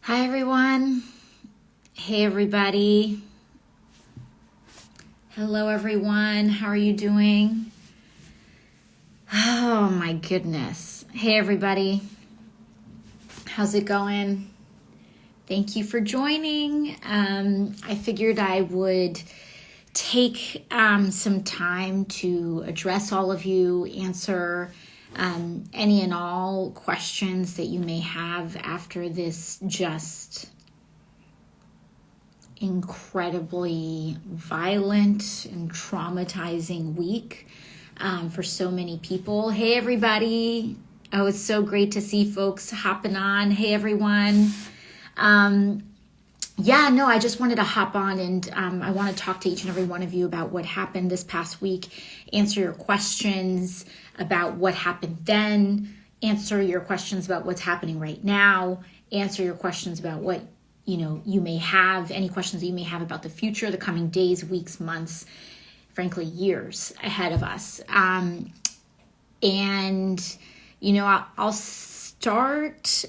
Hi, everyone. Hey, everybody. Hello, everyone. How are you doing? Oh, my goodness. Hey, everybody. How's it going? Thank you for joining. I figured I would take some time to address all of you, answer any and all questions that you may have after this just incredibly violent and traumatizing week for so many people. Hey, everybody. Oh, it's so great to see folks hopping on. Hey, everyone. I just wanted to hop on and I want to talk to each and every one of you about what happened this past week, answer your questions about what happened then, answer your questions about what's happening right now, answer your questions about what you may have, any questions that you may have about the future, the coming days, weeks, months, frankly, years ahead of us. I'll start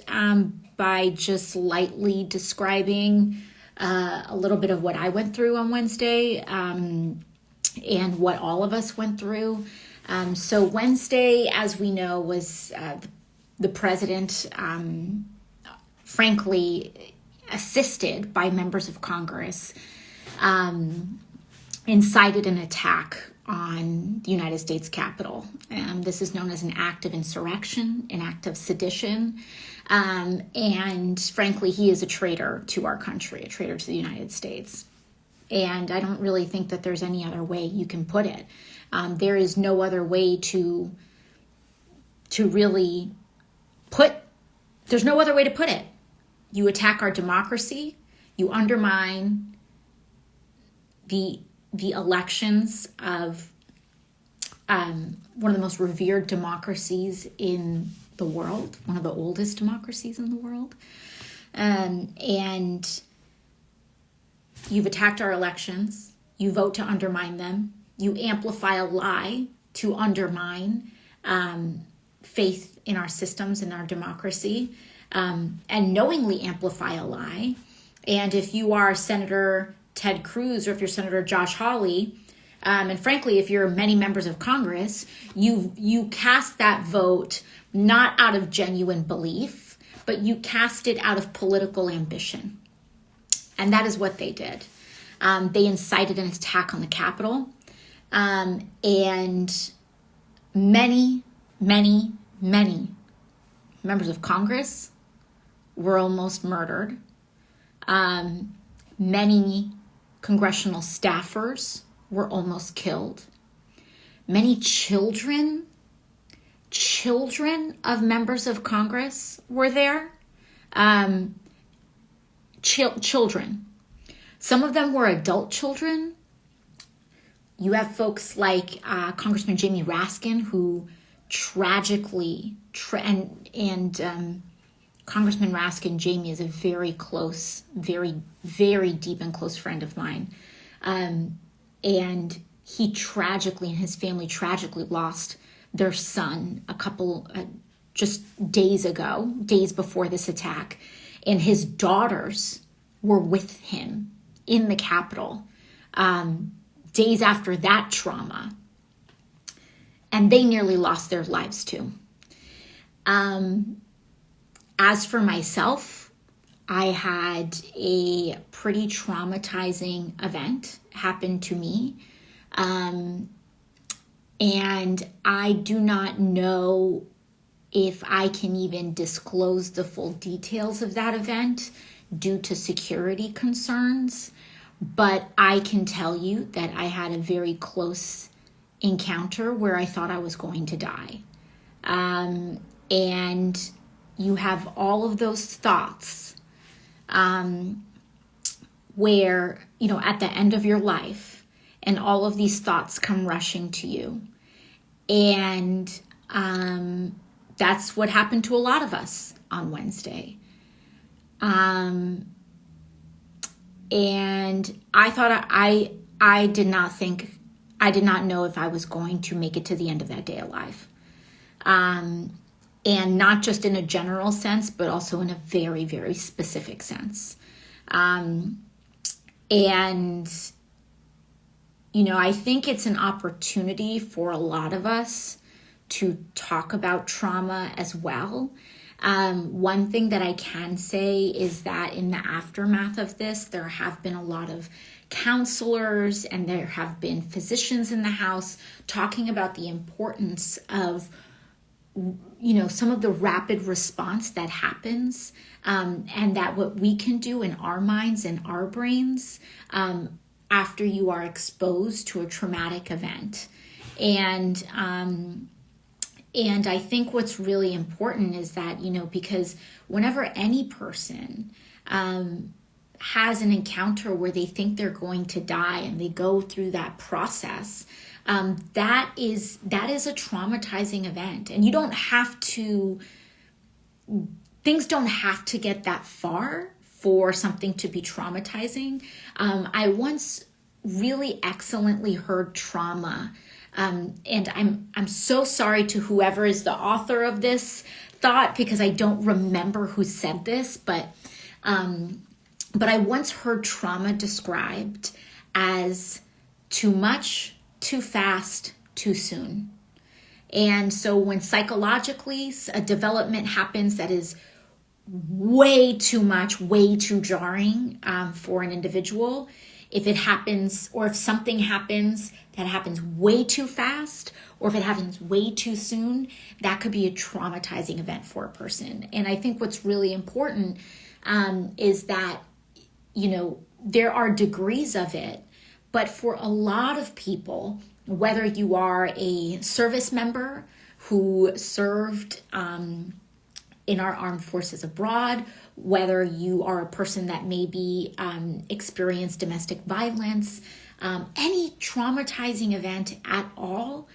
by just lightly describing a little bit of what I went through on Wednesday and what all of us went through. So Wednesday, as we know, was the president, frankly, assisted by members of Congress, incited an attack on the United States Capitol. This is known as an act of insurrection, an act of sedition. And frankly, he is a traitor to our country, a traitor to the United States. And I don't really think that there's any other way you can put it. There is no other way to really there's no other way to put it. You attack our democracy, you undermine the elections of one of the most revered democracies in the world, one of the oldest democracies in the world. And you've attacked our elections. You vote to undermine them. You amplify a lie to undermine faith in our systems and our democracy, and knowingly amplify a lie. And if you are Senator Ted Cruz or if you're Senator Josh Hawley, and frankly, if you're many members of Congress, you cast that vote not out of genuine belief, but you cast it out of political ambition. And that is what they did. They incited an attack on the Capitol. And many members of Congress were almost murdered. Many congressional staffers were almost killed. Many children of members of Congress were there. Children. Some of them were adult children. You have folks like Congressman Jamie Raskin, who tragically, Congressman Raskin, Jamie, is a very close, very, very deep and close friend of mine. And he tragically, and his family tragically lost their son a couple, just days before this attack. And his daughters were with him in the Capitol days after that trauma. And they nearly lost their lives too. As for myself, I had a pretty traumatizing event happen to me. And I do not know if I can even disclose the full details of that event due to security concerns. But I can tell you that I had a very close encounter where I thought I was going to die. And you have all of those thoughts where, at the end of your life, and all of these thoughts come rushing to you. And that's what happened to a lot of us on Wednesday. And I thought I did not know if I was going to make it to the end of that day alive. and not just in a general sense, but also in a very, very specific sense. And, I think it's an opportunity for a lot of us to talk about trauma as well. One thing that I can say is that in the aftermath of this, there have been a lot of counselors and there have been physicians in the house talking about the importance of, some of the rapid response that happens, and that what we can do in our minds and our brains after you are exposed to a traumatic event. And I think what's really important is that, because whenever any person has an encounter where they think they're going to die and they go through that process, that is a traumatizing event. And things don't have to get that far for something to be traumatizing. I once really excellently heard trauma. And I'm so sorry to whoever is the author of this thought, because I don't remember who said this, but I once heard trauma described as too much, too fast, too soon. And so when psychologically a development happens that is way too much, way too jarring for an individual, if it happens, or if something happens that happens way too fast, or if it happens way too soon, that could be a traumatizing event for a person. And I think what's really important is that, there are degrees of it, but for a lot of people, whether you are a service member who served in our armed forces abroad, whether you are a person that maybe experienced domestic violence, any traumatizing event at all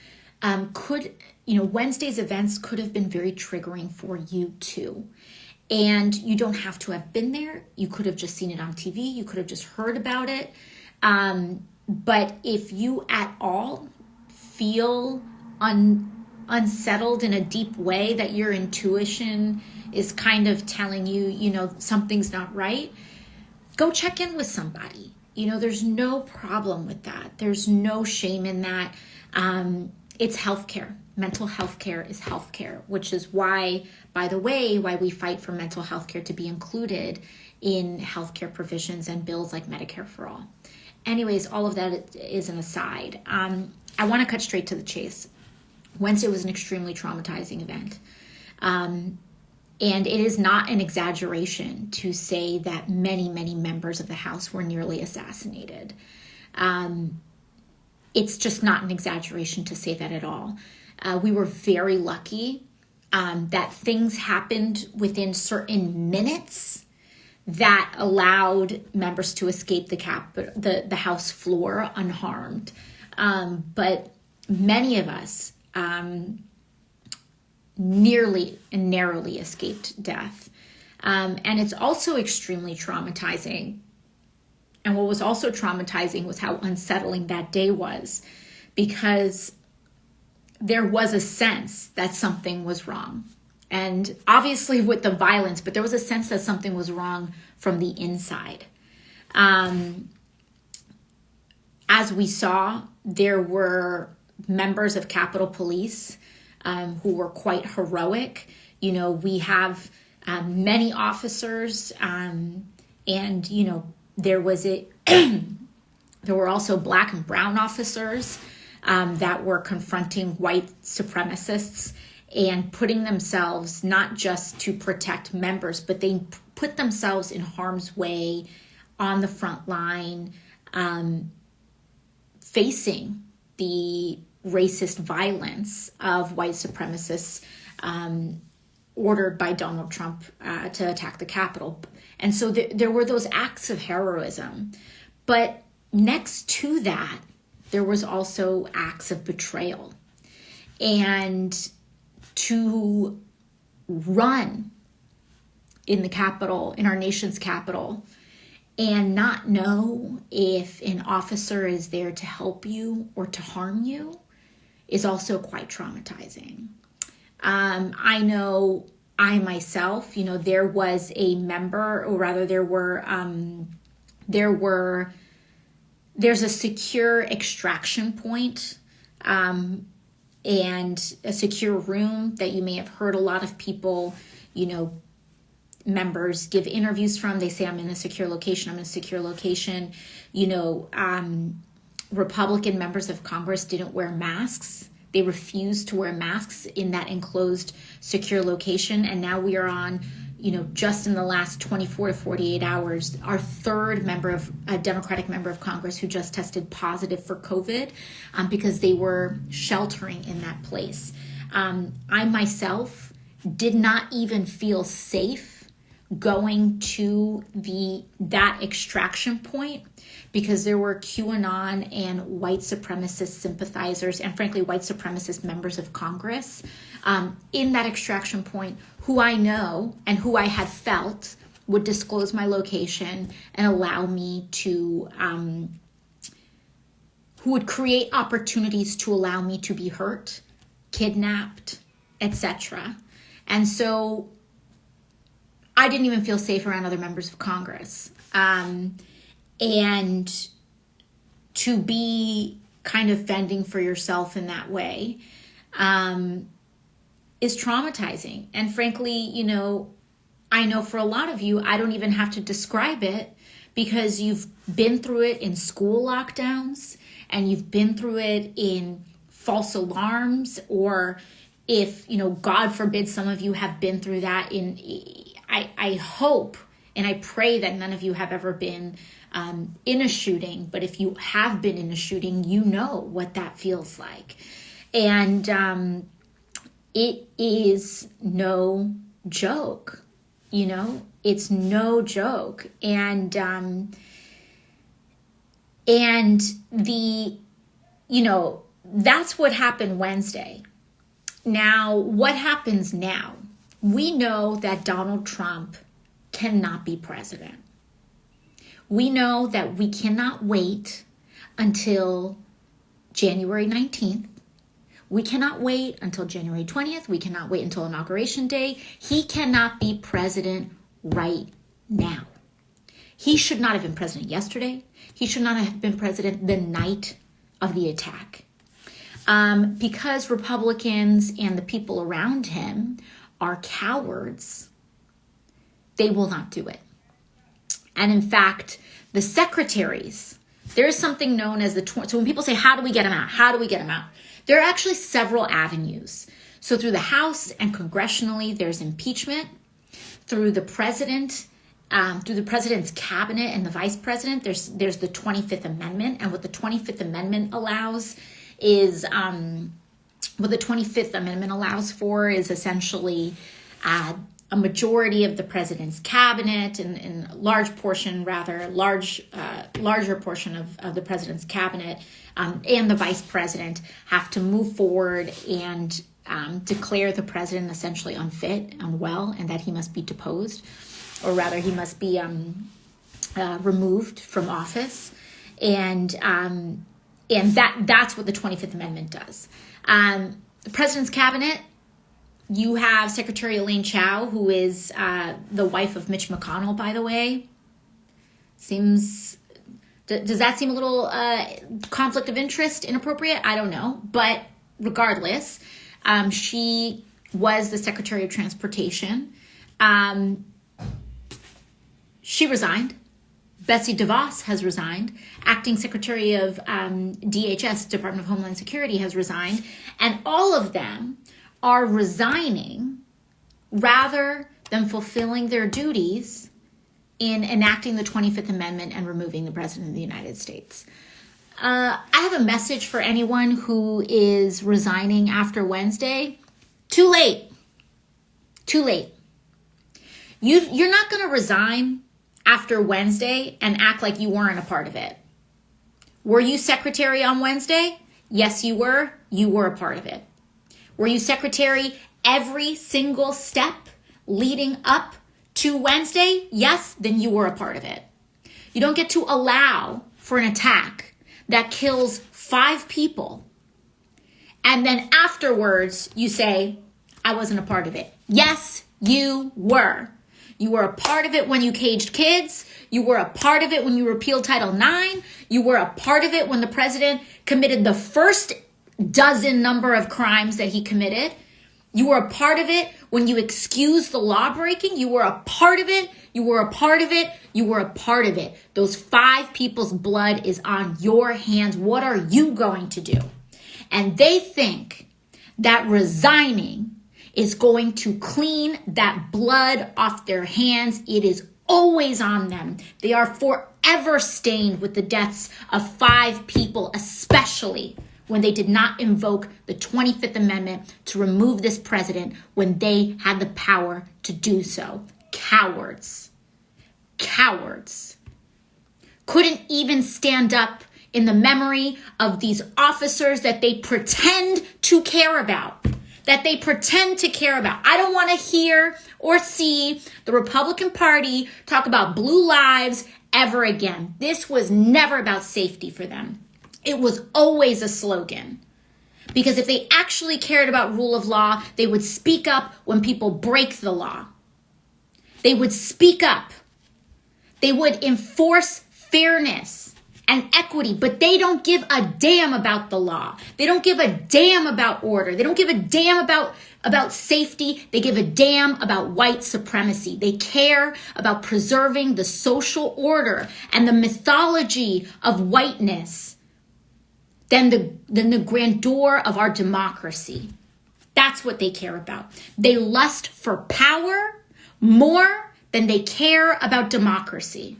Wednesday's events could have been very triggering for you too. And you don't have to have been there. You could have just seen it on TV. You could have just heard about it. But if you at all feel unsettled in a deep way, that your intuition is kind of telling you, something's not right, go check in with somebody. There's no problem with that. There's no shame in that. It's healthcare. Mental health care is healthcare, which is why we fight for mental health care to be included in healthcare provisions and bills like Medicare for All. Anyways, all of that is an aside. I want to cut straight to the chase. Wednesday was an extremely traumatizing event. And it is not an exaggeration to say that many, many members of the House were nearly assassinated. It's just not an exaggeration to say that at all. We were very lucky that things happened within certain minutes that allowed members to escape the House floor unharmed. But many of us nearly and narrowly escaped death. And it's also extremely traumatizing. And what was also traumatizing was how unsettling that day was, because there was a sense that something was wrong. And obviously with the violence, but there was a sense that something was wrong from the inside. As we saw, there were members of Capitol Police who were quite heroic. We have many officers, and there were also Black and brown officers that were confronting white supremacists and putting themselves not just to protect members, but they put themselves in harm's way on the front line, facing the racist violence of white supremacists ordered by Donald Trump to attack the Capitol. And so there were those acts of heroism. But next to that, there was also acts of betrayal. And to run in the Capitol, in our nation's capital, and not know if an officer is there to help you or to harm you is also quite traumatizing. I know I myself, there was a member, or rather there's a secure extraction point, and a secure room that you may have heard a lot of people, members give interviews from. They say, I'm in a secure location, I'm in a secure location. Republican members of Congress didn't wear masks. They refused to wear masks in that enclosed secure location. And now we are on, just in the last 24 to 48 hours, our third Democratic member of Congress who just tested positive for COVID because they were sheltering in that place. I myself did not even feel safe going to that extraction point because there were QAnon and white supremacist sympathizers and frankly white supremacist members of Congress in that extraction point who I know and who I had felt would disclose my location and allow me to who would create opportunities to allow me to be hurt, kidnapped, etc. And so I didn't even feel safe around other members of Congress. And to be kind of fending for yourself in that way is traumatizing. And frankly, I know for a lot of you, I don't even have to describe it because you've been through it in school lockdowns and you've been through it in false alarms, or if, God forbid, some of you have been through that I hope and I pray that none of you have ever been in a shooting, but if you have been in a shooting, you know what that feels like. And it is no joke, it's no joke. And that's what happened Wednesday. Now, what happens now? We know that Donald Trump cannot be president. We know that we cannot wait until January 19th. We cannot wait until January 20th. We cannot wait until Inauguration Day. He cannot be president right now. He should not have been president yesterday. He should not have been president the night of the attack. Because Republicans and the people around him are cowards, they will not do it. And in fact, the secretaries, there is something known as so when people say, how do we get him out? How do we get him out? There are actually several avenues. So through the House and congressionally, there's impeachment. Through the president, through the president's cabinet and the vice president, there's the 25th Amendment. And what the 25th Amendment allows is, for is essentially a majority of the president's cabinet and larger portion of the president's cabinet and the vice president have to move forward and declare the president essentially unfit, unwell, and that he must be deposed, or rather he must be removed from office. And that's what the 25th Amendment does. The president's cabinet, you have Secretary Elaine Chao, who is the wife of Mitch McConnell, by the way. Does that seem a little conflict of interest, inappropriate? I don't know. But regardless, she was the Secretary of Transportation. She resigned. Betsy DeVos has resigned. Acting Secretary of DHS, Department of Homeland Security, has resigned. And all of them are resigning rather than fulfilling their duties in enacting the 25th Amendment and removing the President of the United States. I have a message for anyone who is resigning after Wednesday. Too late. Too late. You're not going to resign after Wednesday and act like you weren't a part of it. Were you secretary on Wednesday? Yes, you were. You were a part of it. Were you secretary every single step leading up to Wednesday? Yes, then you were a part of it. You don't get to allow for an attack that kills 5 people. And then afterwards you say, I wasn't a part of it. Yes, you were. You were a part of it when you caged kids. You were a part of it when you repealed Title IX. You were a part of it when the president committed the first dozen number of crimes that he committed. You were a part of it when you excused the law breaking. You were a part of it. You were a part of it. You were a part of it. Those 5 people's blood is on your hands. What are you going to do? And they think that resigning is going to clean that blood off their hands. It is always on them. They are forever stained with the deaths of 5 people, especially when they did not invoke the 25th Amendment to remove this president when they had the power to do so. Cowards. Cowards. Couldn't even stand up in the memory of these officers that they pretend to care about. I don't want to hear or see the Republican Party talk about blue lives ever again. This was never about safety for them. It was always a slogan. Because if they actually cared about rule of law, they would speak up when people break the law. They would speak up. They would enforce fairness and equity, but they don't give a damn about the law. They don't give a damn about order. They don't give a damn about safety. They give a damn about white supremacy. They care about preserving the social order and the mythology of whiteness than the grandeur of our democracy. That's what they care about. They lust for power more than they care about democracy.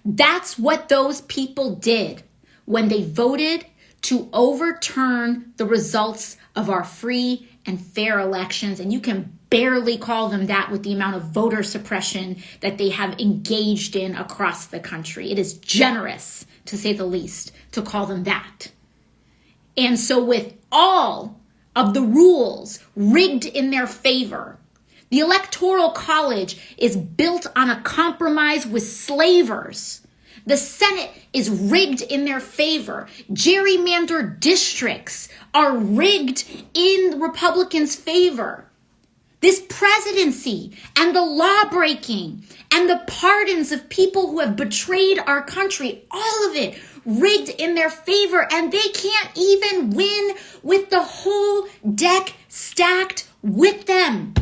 That's what those people did when they voted to overturn the results of our free and fair elections. And you can barely call them that with the amount of voter suppression that they have engaged in across the country. It is generous, to say the least, to call them that. And so with all of the rules rigged in their favor, the Electoral College is built on a compromise with slavers. The Senate is rigged in their favor. Gerrymandered districts are rigged in the Republicans' favor. This presidency and the law breaking and the pardons of people who have betrayed our country, all of it rigged in their favor, and they can't even win with the whole deck stacked with them.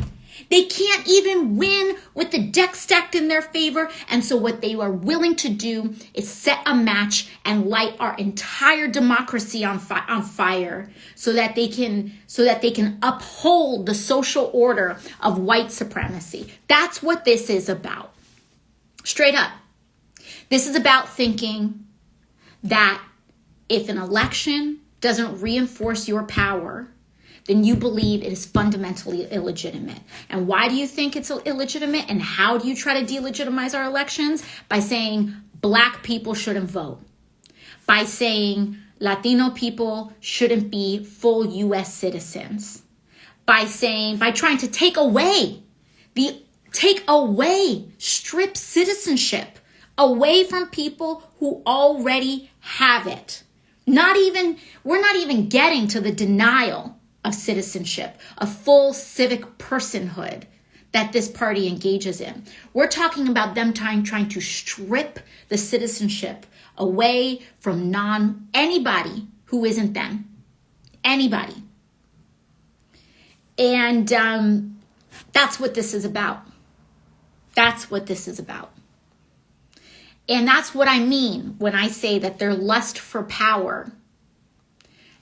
They can't even win with the deck stacked in their favor. And so what they are willing to do is set a match and light our entire democracy on fire so that they can uphold the social order of white supremacy. That's what this is about. Straight up. This is about thinking that if an election doesn't reinforce your power, then you believe it is fundamentally illegitimate. And why do you think it's illegitimate? And how do you try to delegitimize our elections? By saying Black people shouldn't vote. By saying Latino people shouldn't be full U.S. citizens. By trying to strip citizenship away from people who already have it. We're not even getting to the denial of citizenship, a full civic personhood that this party engages in. We're talking about them trying to strip the citizenship away from anybody who isn't them. Anybody. And that's what this is about. That's what this is about. And that's what I mean when I say that their lust for power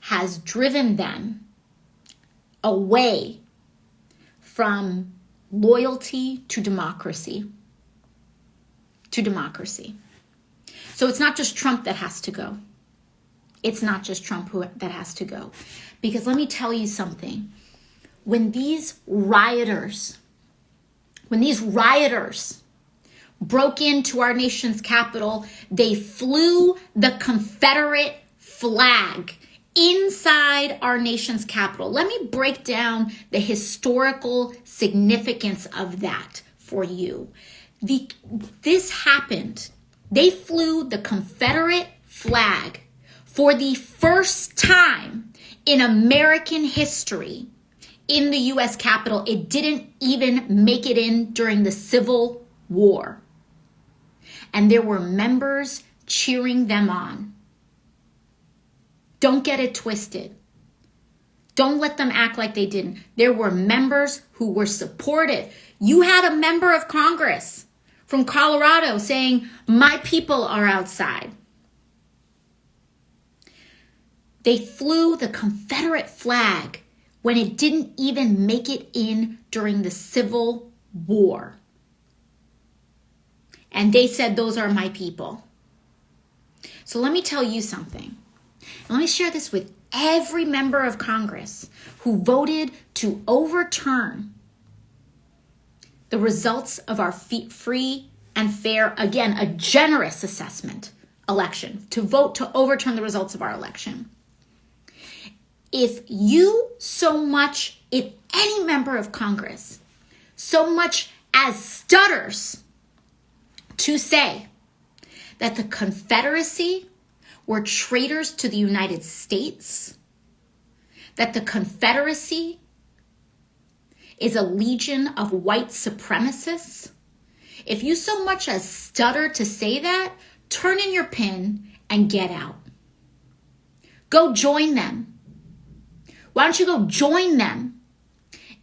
has driven them away from loyalty to democracy. To democracy. So it's not just Trump that has to go. It's not just Trump that has to go. Because let me tell you something. When these rioters broke into our nation's capital, they flew the Confederate flag inside our nation's capital. Let me break down the historical significance of that for you. This happened. They flew the Confederate flag for the first time in American history in the U.S. Capitol. It didn't even make it in during the Civil War. And there were members cheering them on. Don't get it twisted. Don't let them act like they didn't. There were members who were supportive. You had a member of Congress from Colorado saying, "My people are outside." They flew the Confederate flag when it didn't even make it in during the Civil War. And they said, "Those are my people." So let me tell you something. Let me share this with every member of Congress who voted to overturn the results of our free and fair, again, a generous assessment election, to vote to overturn the results of our election. If any member of Congress so much as stutters to say that the Confederacy were traitors to the United States, that the Confederacy is a legion of white supremacists, if you so much as stutter to say that, turn in your pin and get out. Go join them. Why don't you go join them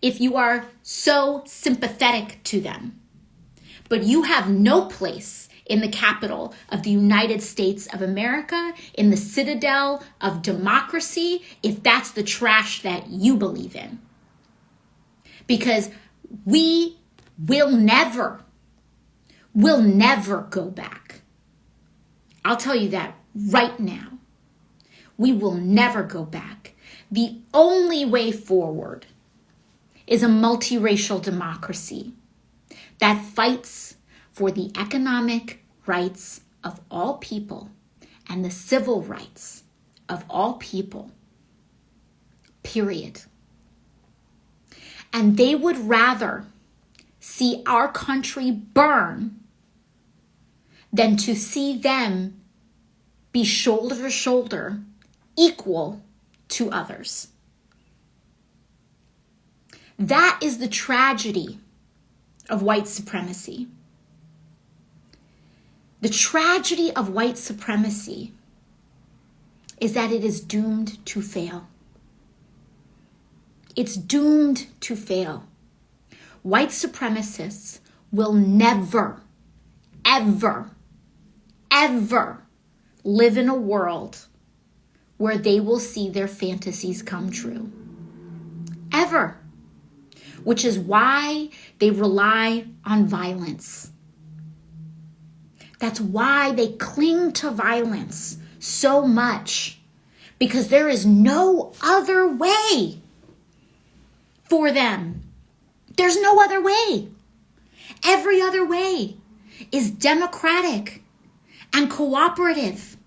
if you are so sympathetic to them? But you have no place in the capital of the United States of America, in the citadel of democracy, if that's the trash that you believe in. Because we will never go back. I'll tell you that right now. We will never go back. The only way forward is a multiracial democracy that fights for the economic rights of all people and the civil rights of all people, period. And they would rather see our country burn than to see them be shoulder to shoulder equal to others. That is the tragedy of white supremacy. The tragedy of white supremacy is that it is doomed to fail. It's doomed to fail. White supremacists will never, ever, ever live in a world where they will see their fantasies come true. Ever. Which is why they rely on violence. That's why they cling to violence so much, because there is no other way for them. There's no other way. Every other way is democratic and cooperative,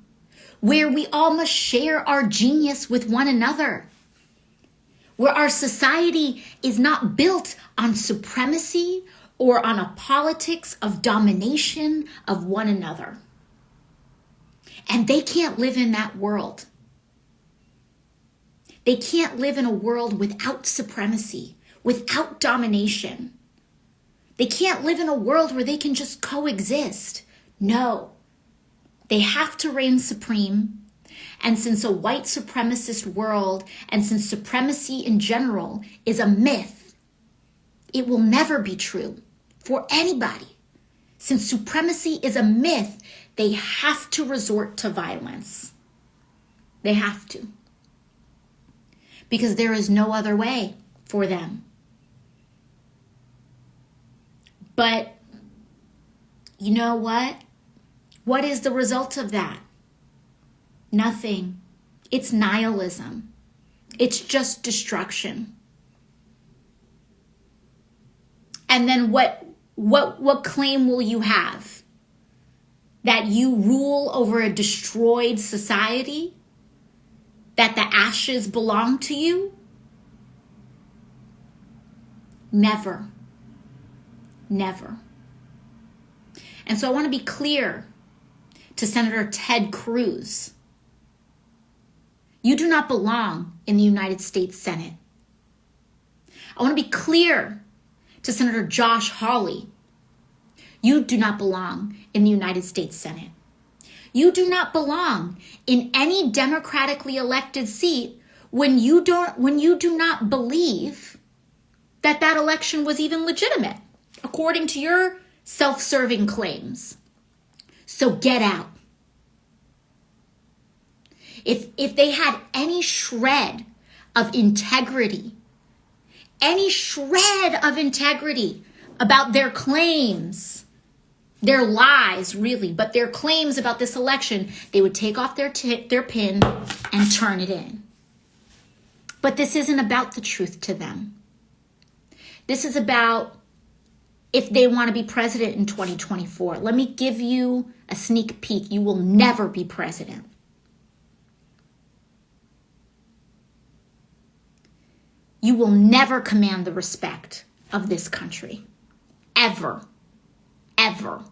where we all must share our genius with one another, where our society is not built on supremacy or on a politics of domination of one another. And they can't live in that world. They can't live in a world without supremacy, without domination. They can't live in a world where they can just coexist. No, they have to reign supreme. And since a white supremacist world, and since supremacy in general is a myth, it will never be true for anybody. Since supremacy is a myth, they have to resort to violence. They have to. Because there is no other way for them. But you know what? What is the result of that? Nothing. It's nihilism. It's just destruction. And then what claim will you have? That you rule over a destroyed society? That the ashes belong to you? Never. Never. And so I want to be clear to Senator Ted Cruz. You do not belong in the United States Senate. I want to be clear to Senator Josh Hawley. You do not belong in the United States Senate. You do not belong in any democratically elected seat when you do not believe that that election was even legitimate, according to your self-serving claims. So get out. If they had any shred of integrity about their claims, their lies really, but their claims about this election, they would take off their pin and turn it in. But this isn't about the truth to them. This is about if they want to be president in 2024. Let me give you a sneak peek. You will never be president. You will never command the respect of this country. Ever. Ever.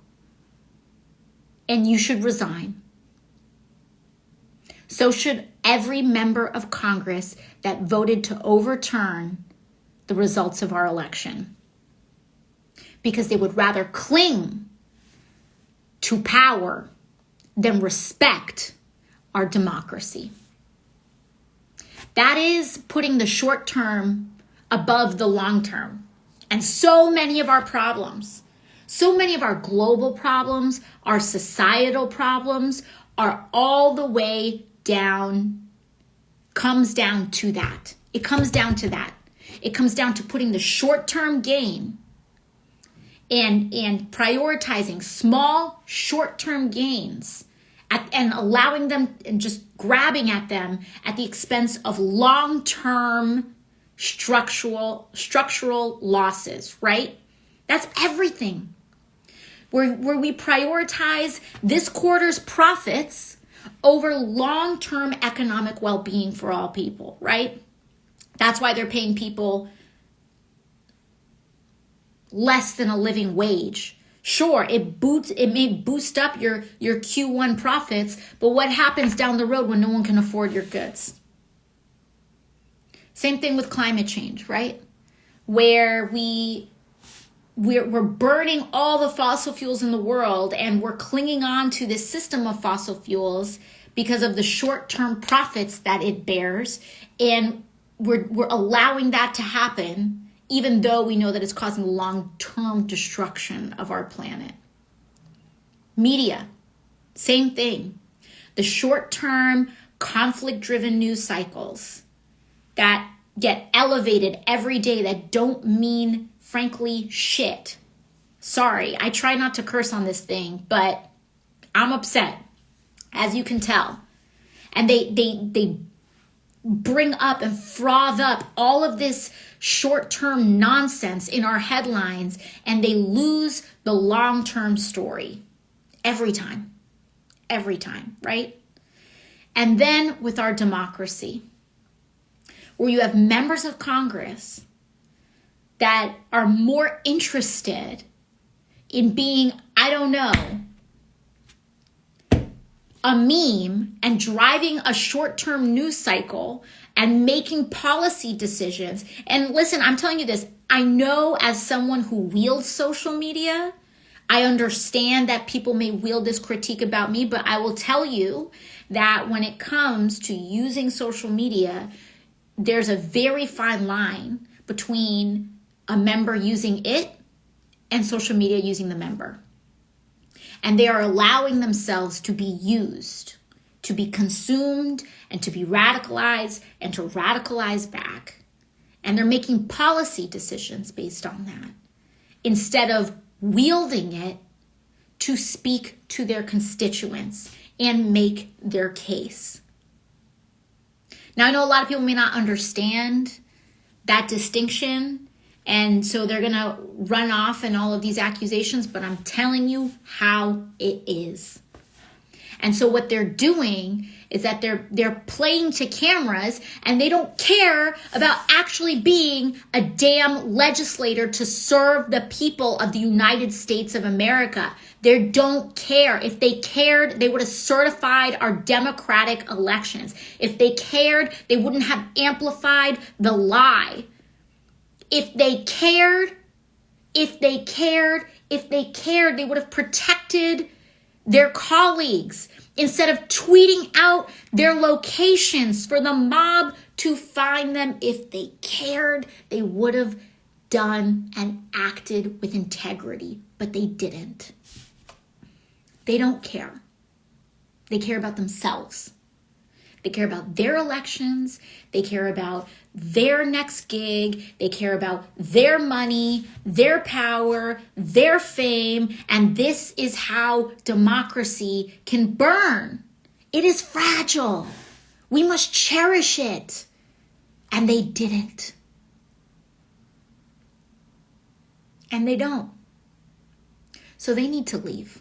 And you should resign. So should every member of Congress that voted to overturn the results of our election. Because they would rather cling to power than respect our democracy. That is putting the short term above the long term. And so many of our problems, so many of our global problems, our societal problems are all the way down, comes down to that. It comes down to that. It comes down to putting the short-term gain and prioritizing small short-term gains and allowing them and just grabbing at them at the expense of long-term structural losses, right? That's everything. Where we prioritize this quarter's profits over long-term economic well-being for all people, right? That's why they're paying people less than a living wage. Sure, it may boost up your Q1 profits, but what happens down the road when no one can afford your goods? Same thing with climate change, right? Where we're burning all the fossil fuels in the world and we're clinging on to this system of fossil fuels because of the short-term profits that it bears, and we're allowing that to happen even though we know that it's causing long-term destruction of our planet. Media, same thing. The short-term conflict-driven news cycles that get elevated every day that don't mean, frankly, shit. Sorry, I try not to curse on this thing, but I'm upset, as you can tell. And they bring up and froth up all of this short-term nonsense in our headlines, and they lose the long-term story every time, right? And then with our democracy, where you have members of Congress that are more interested in being, I don't know, a meme and driving a short-term news cycle and making policy decisions. And listen, I'm telling you this, I know as someone who wields social media, I understand that people may wield this critique about me, but I will tell you that when it comes to using social media, there's a very fine line between a member using it and social media using the member. And they are allowing themselves to be used, to be consumed, and to be radicalized, and to radicalize back. And they're making policy decisions based on that, instead of wielding it to speak to their constituents and make their case. Now, I know a lot of people may not understand that distinction, and so they're going to run off in all of these accusations, but I'm telling you how it is. And so what they're doing is that they're playing to cameras, and they don't care about actually being a damn legislator to serve the people of the United States of America. They don't care. If they cared, they would have certified our democratic elections. If they cared, they wouldn't have amplified the lie. If they cared, they would have protected their colleagues instead of tweeting out their locations for the mob to find them. If they cared, they would have done and acted with integrity, but they didn't. They don't care. They care about themselves. They care about their elections. They care about their next gig. They care about their money, their power, their fame. And this is how democracy can burn. It is fragile. We must cherish it. And they didn't. And they don't. So they need to leave.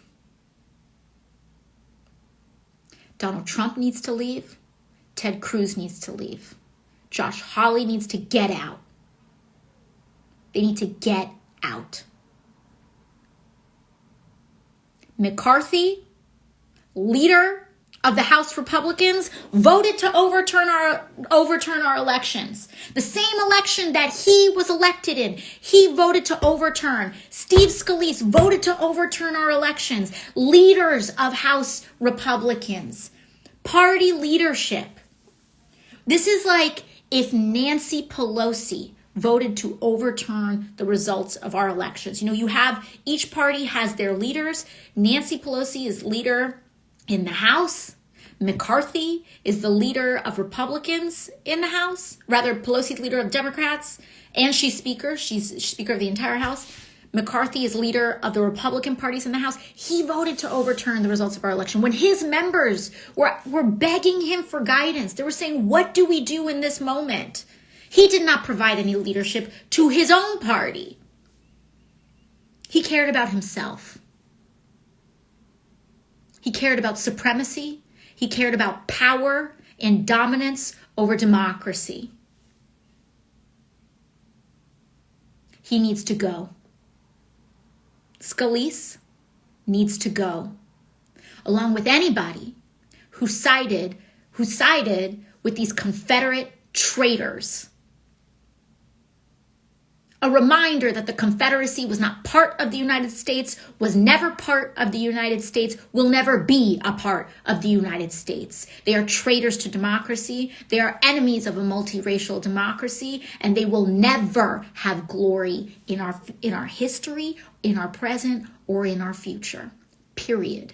Donald Trump needs to leave. Ted Cruz needs to leave. Josh Hawley needs to get out. They need to get out. McCarthy, leader of the House Republicans, voted to overturn our elections. The same election that he was elected in, he voted to overturn. Steve Scalise voted to overturn our elections. Leaders of House Republicans, party leadership. This is like if Nancy Pelosi voted to overturn the results of our elections. You know, you have, each party has their leaders. Nancy Pelosi is leader in the House. McCarthy is the leader of Republicans in the House. Rather, Pelosi's leader of Democrats, and she's speaker. She's speaker of the entire House. McCarthy is leader of the Republican parties in the House. He voted to overturn the results of our election. When his members were begging him for guidance, they were saying, what do we do in this moment? He did not provide any leadership to his own party. He cared about himself. He cared about supremacy. He cared about power and dominance over democracy. He needs to go. Scalise needs to go, along with anybody who sided with these Confederate traitors. A reminder that the Confederacy was not part of the United States, was never part of the United States, will never be a part of the United States. They are traitors to democracy. They are enemies of a multiracial democracy, and they will never have glory in our history, in our present, or in our future. Period.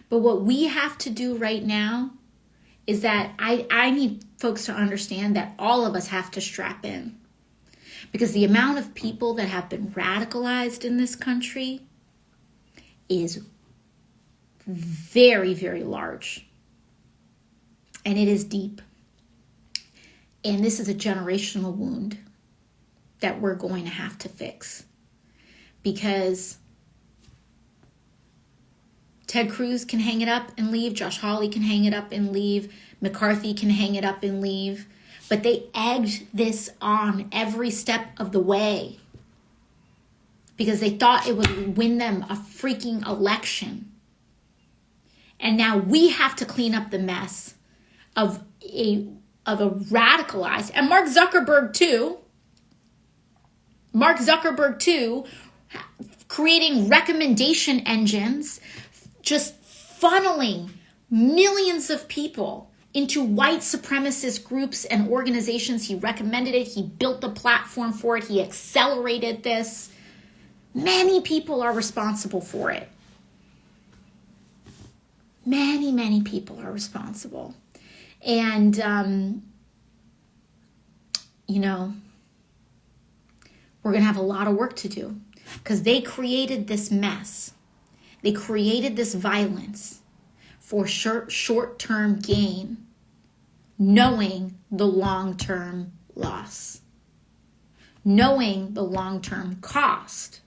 But what we have to do right now is that I need folks to understand that all of us have to strap in. Because the amount of people that have been radicalized in this country is very, very large. And it is deep. And this is a generational wound that we're going to have to fix. Because Ted Cruz can hang it up and leave. Josh Hawley can hang it up and leave. McCarthy can hang it up and leave. But they egged this on every step of the way because they thought it would win them a freaking election. And now we have to clean up the mess of a radicalized, and Mark Zuckerberg too, creating recommendation engines, just funneling millions of people into white supremacist groups and organizations. He recommended it. He built the platform for it. He accelerated this. Many people are responsible for it. Many, many people are responsible. And, we're going to have a lot of work to do because they created this mess. They created this violence for short-term gain, knowing the long-term loss, knowing the long-term cost.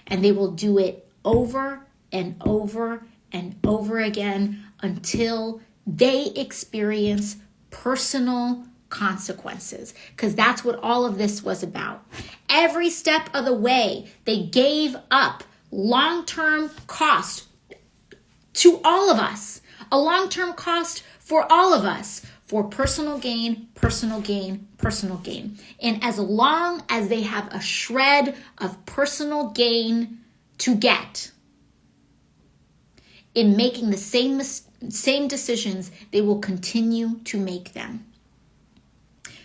And they will do it over and over and over again until they experience personal consequences, because that's what all of this was about. Every step of the way, they gave up long-term cost to all of us, a long-term cost for all of us, for personal gain, personal gain, personal gain. And as long as they have a shred of personal gain to get in making the same decisions, they will continue to make them.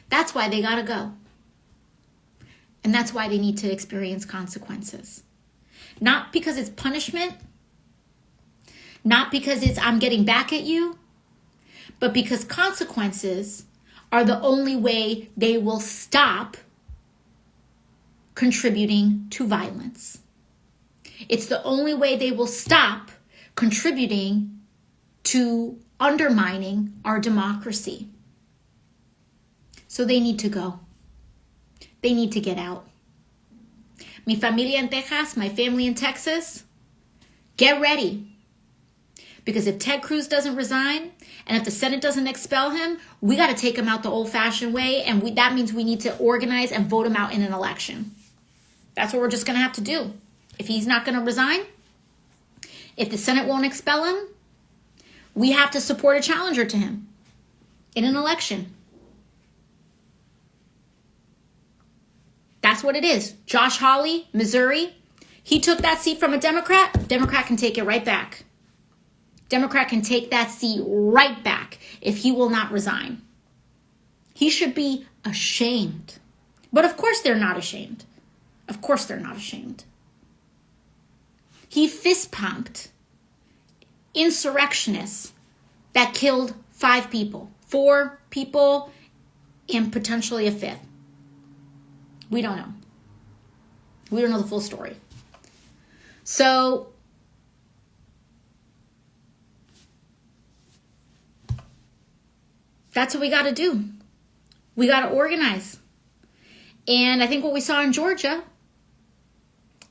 That's why they gotta go. And that's why they need to experience consequences. Not because it's punishment, not because it's I'm getting back at you, but because consequences are the only way they will stop contributing to violence. It's the only way they will stop contributing to undermining our democracy. So they need to go. They need to get out. Mi familia en Texas, my family in Texas, get ready. Because if Ted Cruz doesn't resign, and if the Senate doesn't expel him, we got to take him out the old-fashioned way, and that means we need to organize and vote him out in an election. That's what we're just going to have to do. If he's not going to resign, if the Senate won't expel him, we have to support a challenger to him in an election. That's what it is. Josh Hawley, Missouri, he took that seat from a Democrat. Democrat can take it right back. Democrat can take that seat right back if he will not resign. He should be ashamed. But of course they're not ashamed. Of course they're not ashamed. He fist pumped insurrectionists that killed 5 people, 4 people, and potentially a 5th. We don't know. We don't know the full story. So that's what we got to do. We got to organize. And I think what we saw in Georgia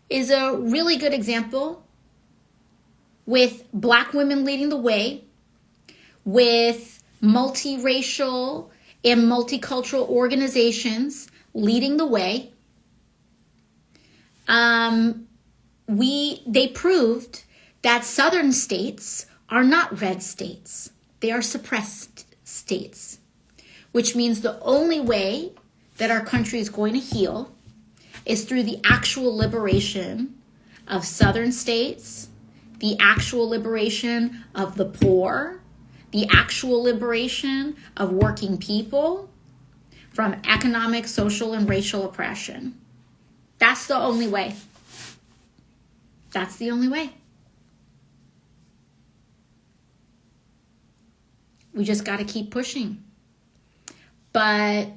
is a really good example with Black women leading the way, with multiracial and multicultural organizations leading the way. They proved that southern states are not red states. They are suppressed states, which means the only way that our country is going to heal is through the actual liberation of southern states, the actual liberation of the poor, the actual liberation of working people from economic, social, and racial oppression. That's the only way. That's the only way. We just got to keep pushing. But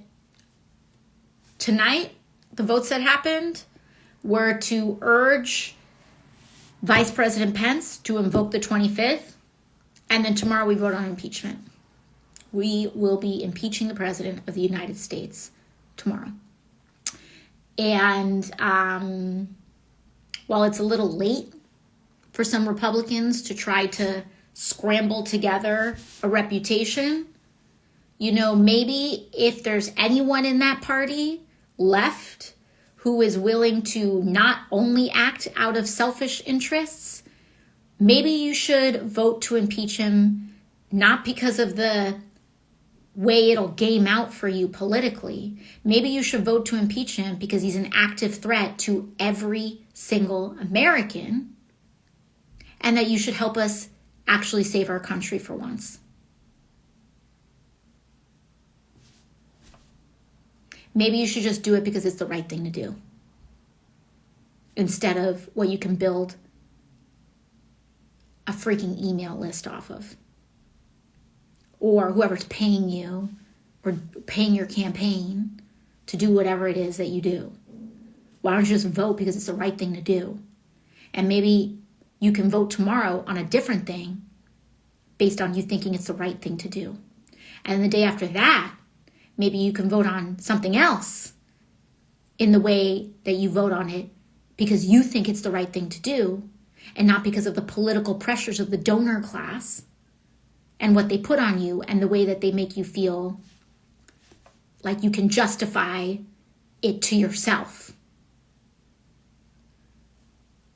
tonight, the votes that happened were to urge Vice President Pence to invoke the 25th. And then tomorrow we vote on impeachment. We will be impeaching the President of the United States tomorrow. And while it's a little late for some Republicans to try to scramble together a reputation, maybe if there's anyone in that party left who is willing to not only act out of selfish interests, maybe you should vote to impeach him, not because of the way it'll game out for you politically. Maybe you should vote to impeach him because he's an active threat to every single American, and that you should help us actually save our country for once. Maybe you should just do it because it's the right thing to do, instead of what you can build a freaking email list off of, or whoever's paying you or paying your campaign to do whatever it is that you do. Why don't you just vote because it's the right thing to do? And maybe you can vote tomorrow on a different thing based on you thinking it's the right thing to do. And the day after that, maybe you can vote on something else in the way that you vote on it because you think it's the right thing to do, and not because of the political pressures of the donor class and what they put on you and the way that they make you feel like you can justify it to yourself.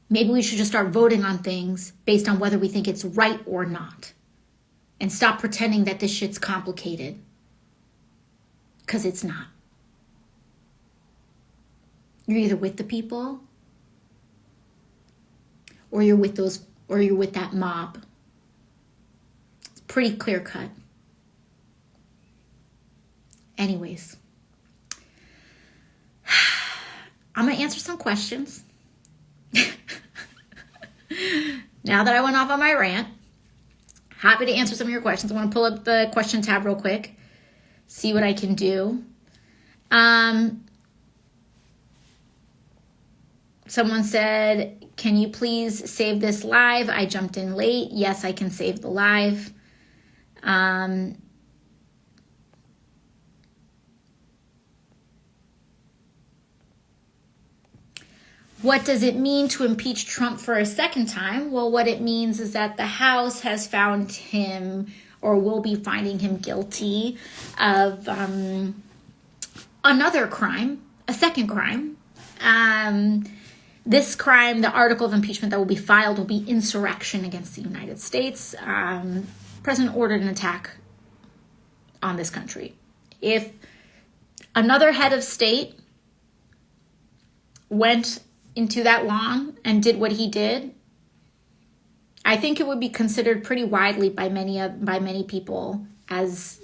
Maybe we should just start voting on things based on whether we think it's right or not. And stop pretending that this shit's complicated. Because it's not. You're either with the people or you're with that mob. It's pretty clear cut. Anyways, I'm going to answer some questions. Now that I went off on my rant, happy to answer some of your questions. I want to pull up the question tab real quick, see what I can do. Someone said, can you please save this live? I jumped in late. Yes, I can save the live. What does it mean to impeach Trump for a second time? Well, what it means is that the House has found him or will be finding him guilty of another crime, a second crime. This crime, the article of impeachment that will be filed, will be insurrection against the United States. President ordered an attack on this country. If another head of state went into that lawn and did what he did, I think it would be considered pretty widely by many people as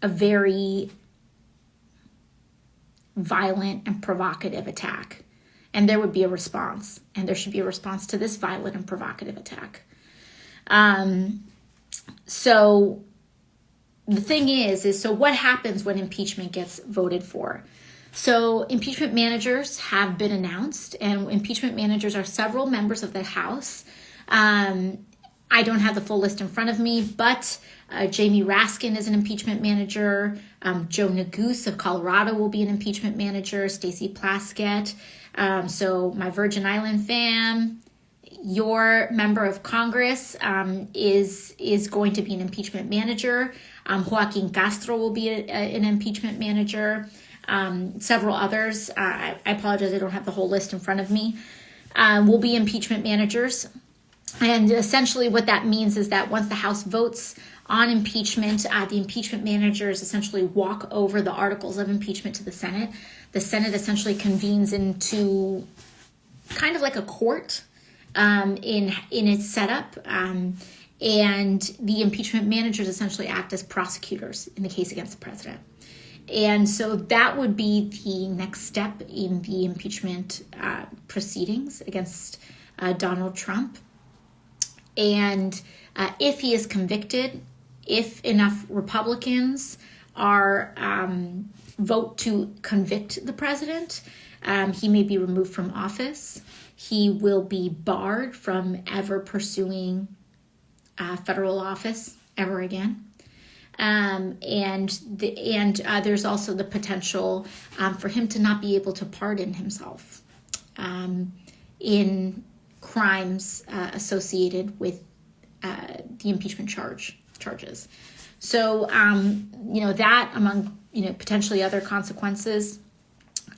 a very violent and provocative attack. And there would be a response. And there should be a response to this violent and provocative attack. So the thing is so what happens when impeachment gets voted for? So impeachment managers have been announced, and impeachment managers are several members of the House. I don't have the full list in front of me, but Jamie Raskin is an impeachment manager. Joe Neguse of Colorado will be an impeachment manager. Stacey Plaskett. So my Virgin Island fam, your member of Congress is going to be an impeachment manager. Joaquin Castro will be an impeachment manager. Several others, I apologize, I don't have the whole list in front of me, will be impeachment managers. And essentially what that means is that once the House votes on impeachment, the impeachment managers essentially walk over the articles of impeachment to the Senate. The Senate essentially convenes into kind of like a court in its setup. And the impeachment managers essentially act as prosecutors in the case against the president. And so that would be the next step in the impeachment proceedings against Donald Trump. And if he is convicted, if enough Republicans are vote to convict the president, he may be removed from office. He will be barred from ever pursuing federal office ever again. And there's also the potential for him to not be able to pardon himself in crimes associated with the impeachment charges. So, that among, potentially other consequences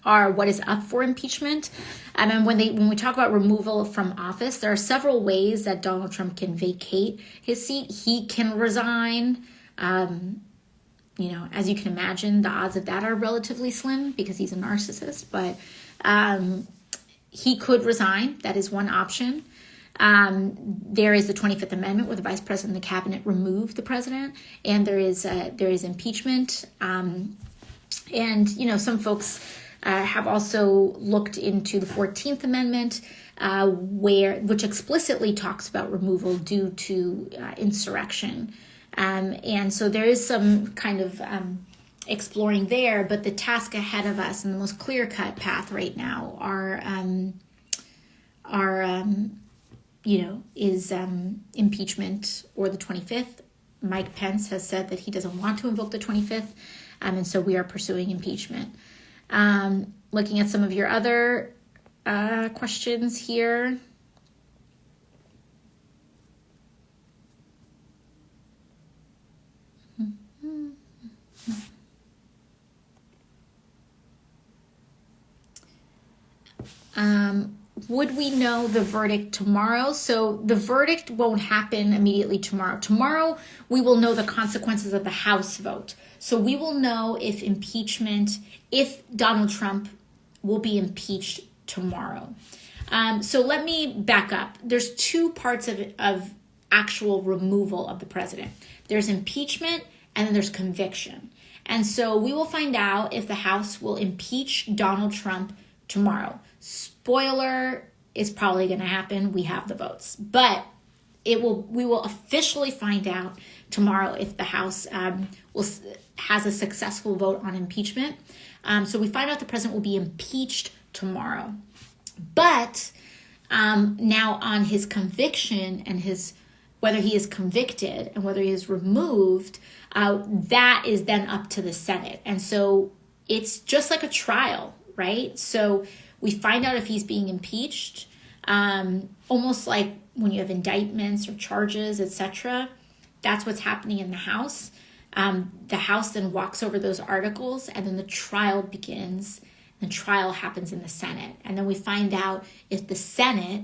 are what is up for impeachment. And when we talk about removal from office, there are several ways that Donald Trump can vacate his seat. He can resign. As you can imagine, the odds of that are relatively slim because he's a narcissist, but he could resign. That is one option. There is the 25th Amendment where the vice president and the cabinet remove the president, and there is impeachment. And some folks have also looked into the 14th Amendment, which explicitly talks about removal due to insurrection. And so there is some kind of exploring there, but the task ahead of us and the most clear-cut path right now is impeachment or the 25th. Mike Pence has said that he doesn't want to invoke the 25th, and so we are pursuing impeachment. Looking at some of your other questions here. Would we know the verdict tomorrow? So the verdict won't happen immediately tomorrow. Tomorrow, we will know the consequences of the House vote. So we will know if Donald Trump will be impeached tomorrow. So let me back up. There's two parts of actual removal of the president. There's impeachment and then there's conviction. And so we will find out if the House will impeach Donald Trump tomorrow. Spoiler, it's probably going to happen. We have the votes. But we will officially find out tomorrow if the House has a successful vote on impeachment. So we find out the president will be impeached tomorrow. But now on his conviction and whether he is convicted and whether he is removed, that is then up to the Senate. And so it's just like a trial, right? So we find out if he's being impeached, almost like when you have indictments or charges, etc. That's what's happening in the House. The House then walks over those articles, and then the trial begins. The trial happens in the Senate. And then we find out if the Senate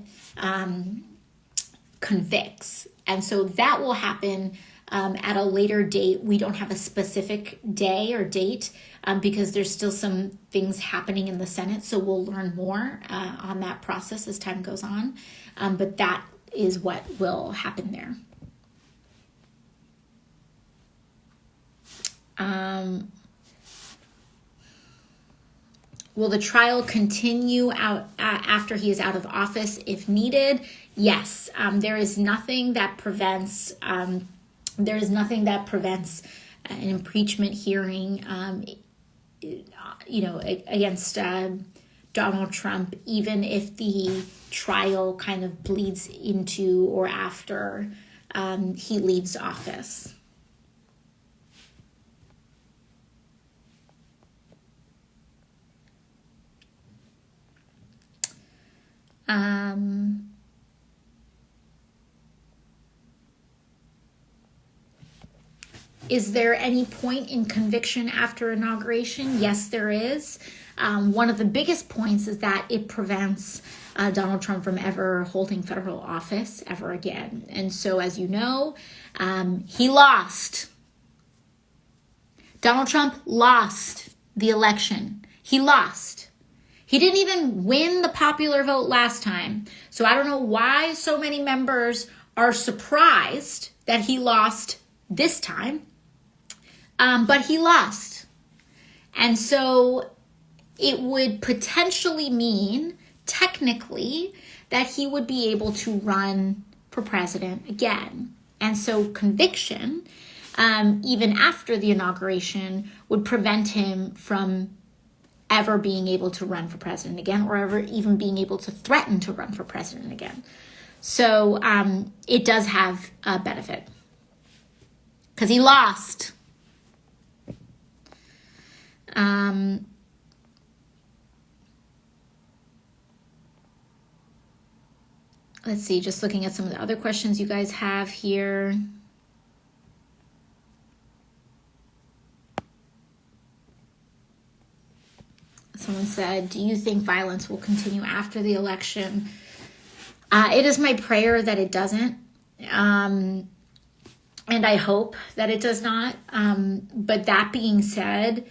convicts. And so that will happen at a later date. We don't have a specific day or date because there's still some things happening in the Senate. So we'll learn more on that process as time goes on. But that is what will happen there. Will the trial continue out after he is out of office if needed? Yes. There is nothing that prevents. There is nothing that prevents an impeachment hearing. Against Donald Trump, even if the trial kind of bleeds into or after he leaves office. Is there any point in conviction after inauguration? Yes, there is. One of the biggest points is that it prevents Donald Trump from ever holding federal office ever again. And so, as you know, he lost. Donald Trump lost the election. He lost. He didn't even win the popular vote last time. So I don't know why so many members are surprised that he lost this time. But he lost. And so it would potentially mean, technically, that he would be able to run for president again. And so conviction, even after the inauguration, would prevent him from ever being able to run for president again, or ever even being able to threaten to run for president again. So it does have a benefit because he lost. Let's see, just looking at some of the other questions you guys have here. Someone said, do you think violence will continue after the election? It is my prayer that it doesn't. And I hope that it does not. But that being said,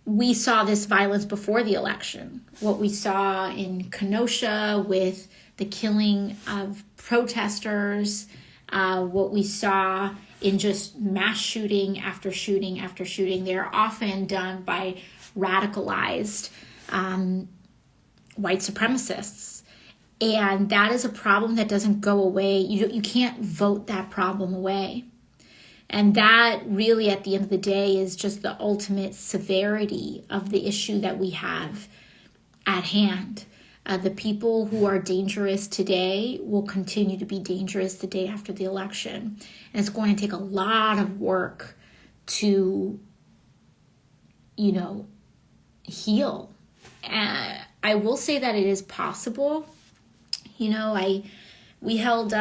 we saw this violence before the election. What we saw in Kenosha with the killing of protesters, what we saw in just mass shooting after shooting after shooting. They're often done by radicalized white supremacists. And that is a problem that doesn't go away. You can't vote that problem away. And that really, at the end of the day, is just the ultimate severity of the issue that we have at hand. The people who are dangerous today will continue to be dangerous the day after the election. And it's going to take a lot of work to, heal. I will say that it is possible. We held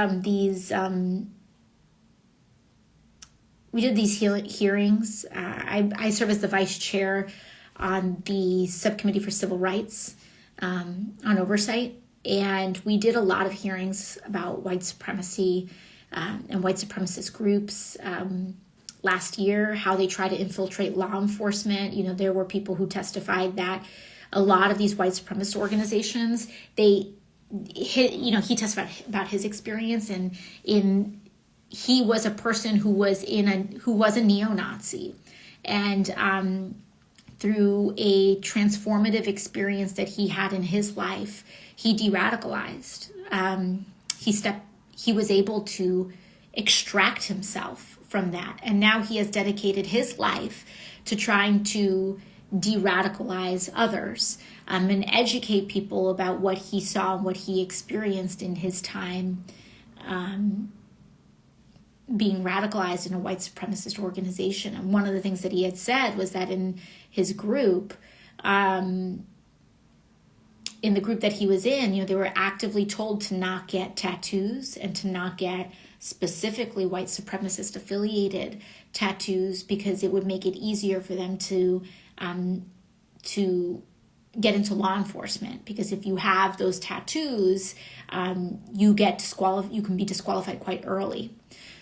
we did these hearings. I serve as the vice chair on the subcommittee for civil rights. on oversight. And we did a lot of hearings about white supremacy and white supremacist groups last year, how they try to infiltrate law enforcement. You know, there were people who testified that a lot of these white supremacist organizations, he testified about his experience, and he was a person who was a neo-Nazi, and through a transformative experience that he had in his life, he de-radicalized. He was able to extract himself from that, and now he has dedicated his life to trying to de-radicalize others and educate people about what he saw and what he experienced in his time being radicalized in a white supremacist organization. And one of the things that he had said was that in his group, in the group that he was in, you know, they were actively told to not get tattoos and to not get specifically white supremacist affiliated tattoos, because it would make it easier for them to get into law enforcement. Because if you have those tattoos, you can be disqualified quite early.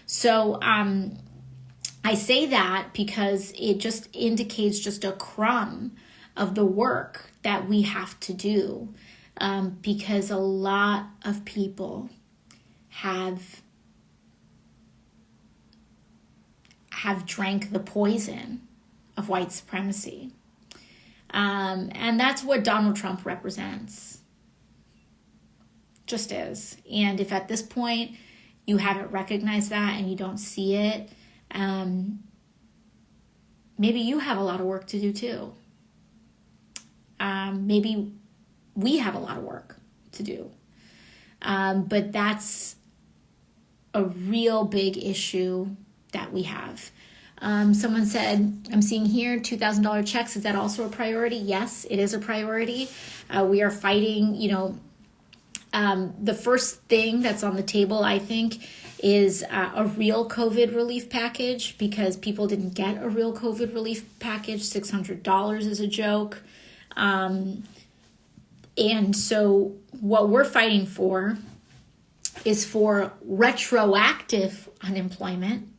So I say that because it just indicates just a crumb of the work that we have to do, because a lot of people have drank the poison of white supremacy. And that's what Donald Trump represents. Just is. And if at this point you haven't recognized that and you don't see it, maybe you have a lot of work to do too. Maybe we have a lot of work to do. But that's a real big issue that we have. Someone said, I'm seeing here $2,000 checks. Is that also a priority? Yes, it is a priority. We are fighting, the first thing that's on the table, I think, is a real COVID relief package, because people didn't get a real COVID relief package. $600 is a joke. And so what we're fighting for is for retroactive unemployment,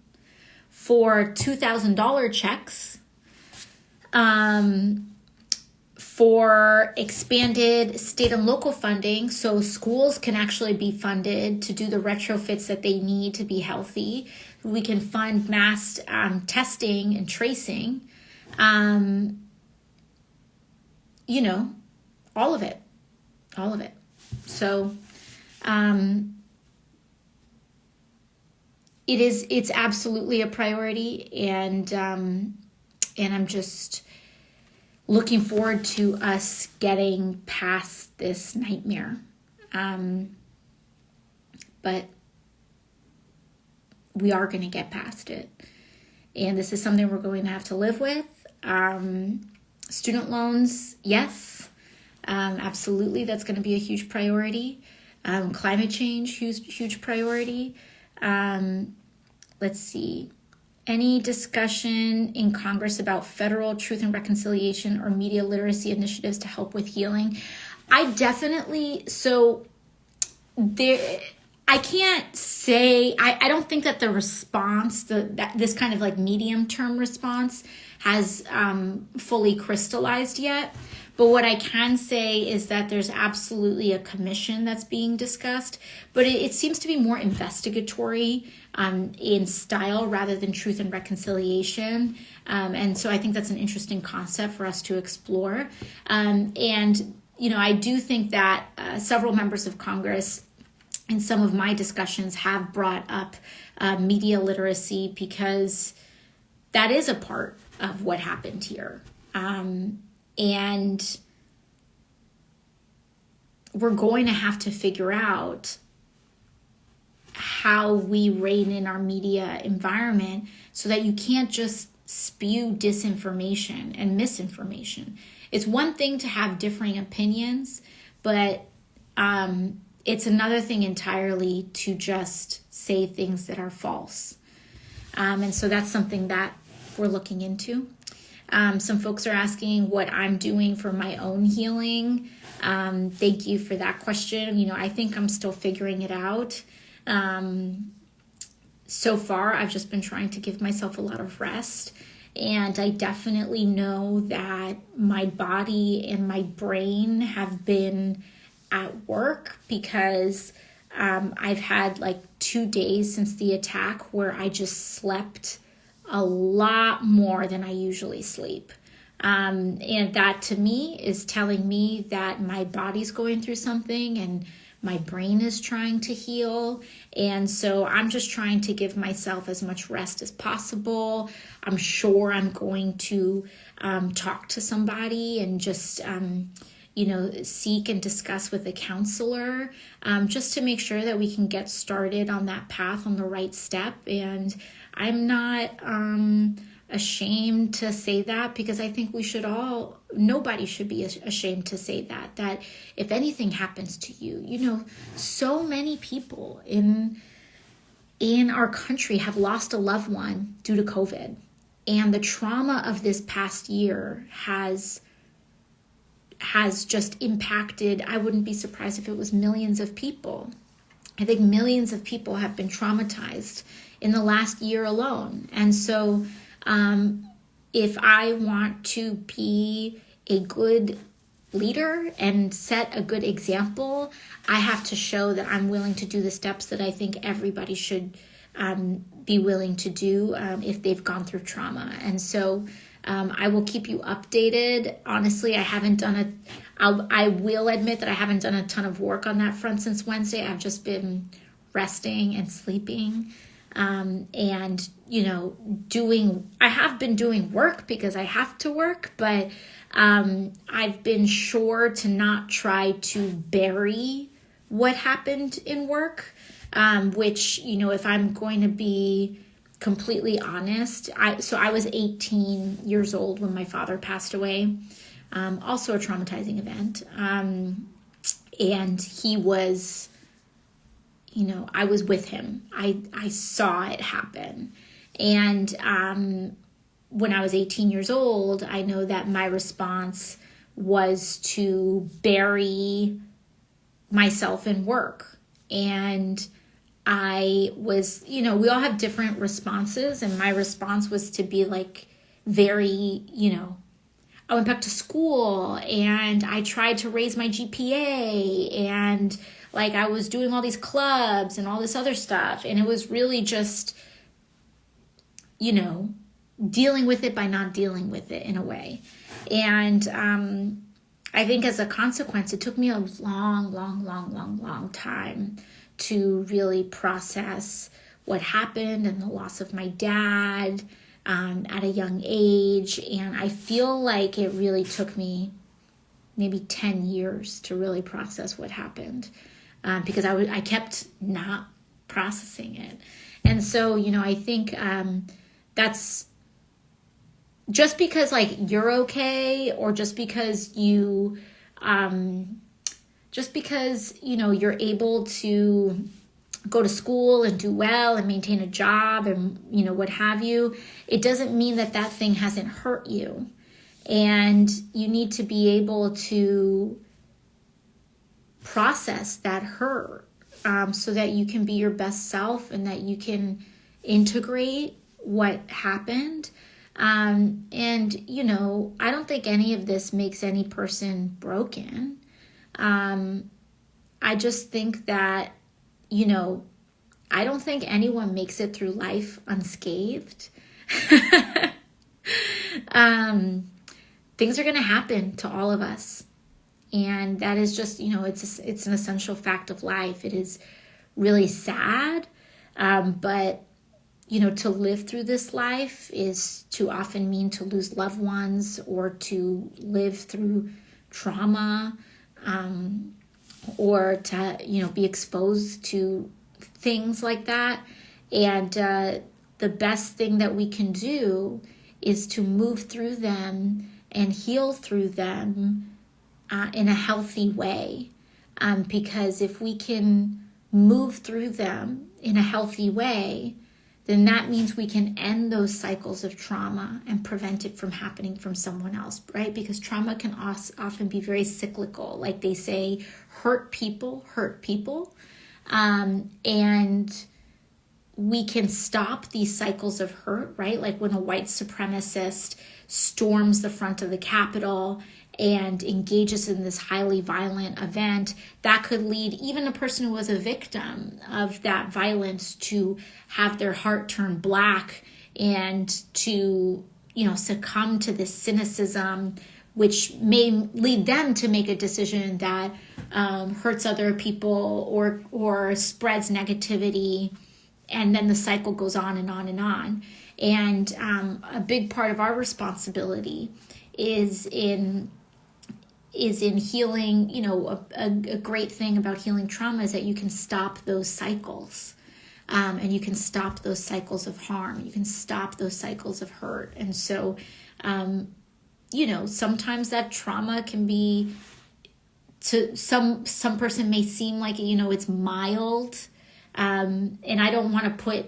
for $2,000 checks, for expanded state and local funding, so schools can actually be funded to do the retrofits that they need to be healthy. We can fund mass testing and tracing, all of it. So it's absolutely a priority, and I'm just looking forward to us getting past this nightmare. But we are going to get past it. And this is something we're going to have to live with. Student loans, yes, absolutely. That's going to be a huge priority. Climate change, huge priority. Let's see. Any discussion in Congress about federal truth and reconciliation or media literacy initiatives to help with healing? I definitely, I can't say, I don't think that the response, this kind of like medium term response has fully crystallized yet. But what I can say is that there's absolutely a commission that's being discussed, but it seems to be more investigatory in style rather than truth and reconciliation. And so I think that's an interesting concept for us to explore. And, I do think that several members of Congress in some of my discussions have brought up media literacy, because that is a part of what happened here. And we're going to have to figure out how we rein in our media environment so that you can't just spew disinformation and misinformation. It's one thing to have differing opinions, but it's another thing entirely to just say things that are false. And so that's something that we're looking into. Some folks are asking what I'm doing for my own healing. Thank you for that question. I think I'm still figuring it out. So far, I've just been trying to give myself a lot of rest. And I definitely know that my body and my brain have been at work because I've had like 2 days since the attack where I just slept a lot more than I usually sleep. And that to me is telling me that my body's going through something and my brain is trying to heal. And so I'm just trying to give myself as much rest as possible. I'm sure I'm going to talk to somebody and just, seek and discuss with a counselor just to make sure that we can get started on that path on the right step. And I'm not ashamed to say that because I think nobody should be ashamed to say that if anything happens to you, so many people in our country have lost a loved one due to COVID. And the trauma of this past year has just impacted, I wouldn't be surprised if it was millions of people. I think millions of people have been traumatized in the last year alone. And so if I want to be a good leader and set a good example, I have to show that I'm willing to do the steps that I think everybody should be willing to do if they've gone through trauma. And so I will keep you updated. Honestly, I will admit that I haven't done a ton of work on that front since Wednesday. I've just been resting and sleeping. I have been doing work because I have to work, but I've been sure to not try to bury what happened in work, which, if I'm going to be completely honest, I was 18 years old when my father passed away, also a traumatizing event, and he was, I was with him. I saw it happen. And when I was 18 years old, I know that my response was to bury myself in work. And I was, we all have different responses. And my response was to be like very, I went back to school and I tried to raise my GPA and like I was doing all these clubs and all this other stuff. And it was really just, dealing with it by not dealing with it in a way. And I think as a consequence, it took me a long time to really process what happened and the loss of my dad at a young age. And I feel like it really took me maybe 10 years to really process what happened because I kept not processing it. And so, I think that's just because like you're okay, or just because you're able to go to school and do well and maintain a job and, what have you, it doesn't mean that thing hasn't hurt you. And you need to be able to process that hurt so that you can be your best self and that you can integrate what happened. And, I don't think any of this makes any person broken. I just think that, I don't think anyone makes it through life unscathed. Things are going to happen to all of us. And that is just, it's an essential fact of life. It is really sad. But, to live through this life is to often mean to lose loved ones or to live through trauma, or to, be exposed to things like that. And the best thing that we can do is to move through them and heal through them in a healthy way. Because if we can move through them in a healthy way, then that means we can end those cycles of trauma and prevent it from happening from someone else, right? Because trauma can often be very cyclical. Like they say, hurt people hurt people. And we can stop these cycles of hurt, right? Like when a white supremacist storms the front of the Capitol and engages in this highly violent event, that could lead even a person who was a victim of that violence to have their heart turn black and to, succumb to this cynicism, which may lead them to make a decision that hurts other people or spreads negativity. And then the cycle goes on and on and on. And a big part of our responsibility is in healing. A great thing about healing trauma is that you can stop those cycles. And you can stop those cycles of harm. You can stop those cycles of hurt. And so, sometimes that trauma can be, to some person may seem like, it's mild. And I don't want to put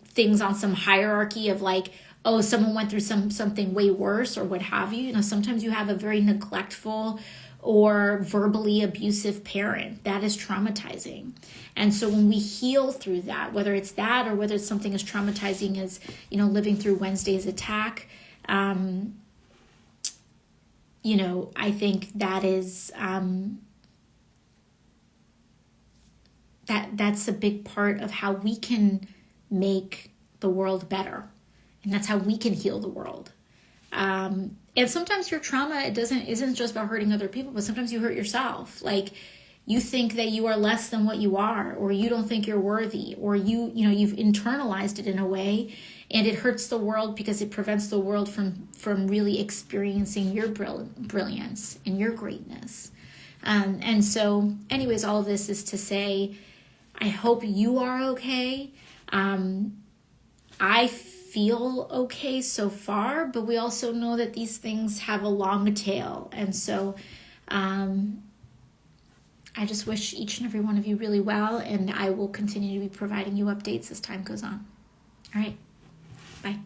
things on some hierarchy of like, oh, someone went through something way worse or what have you. Sometimes you have a very neglectful or verbally abusive parent. That is traumatizing. And so when we heal through that, whether it's that or whether it's something as traumatizing as, living through Wednesday's attack, I think that is... That's a big part of how we can make the world better. And that's how we can heal the world. And sometimes your trauma isn't just about hurting other people, but sometimes you hurt yourself. Like you think that you are less than what you are, or you don't think you're worthy, or you've internalized it in a way, and it hurts the world because it prevents the world from really experiencing your brilliance and your greatness. And so anyways, all of this is to say, I hope you are okay. I feel okay so far, but we also know that these things have a long tail. And so I just wish each and every one of you really well, and I will continue to be providing you updates as time goes on. All right. Bye.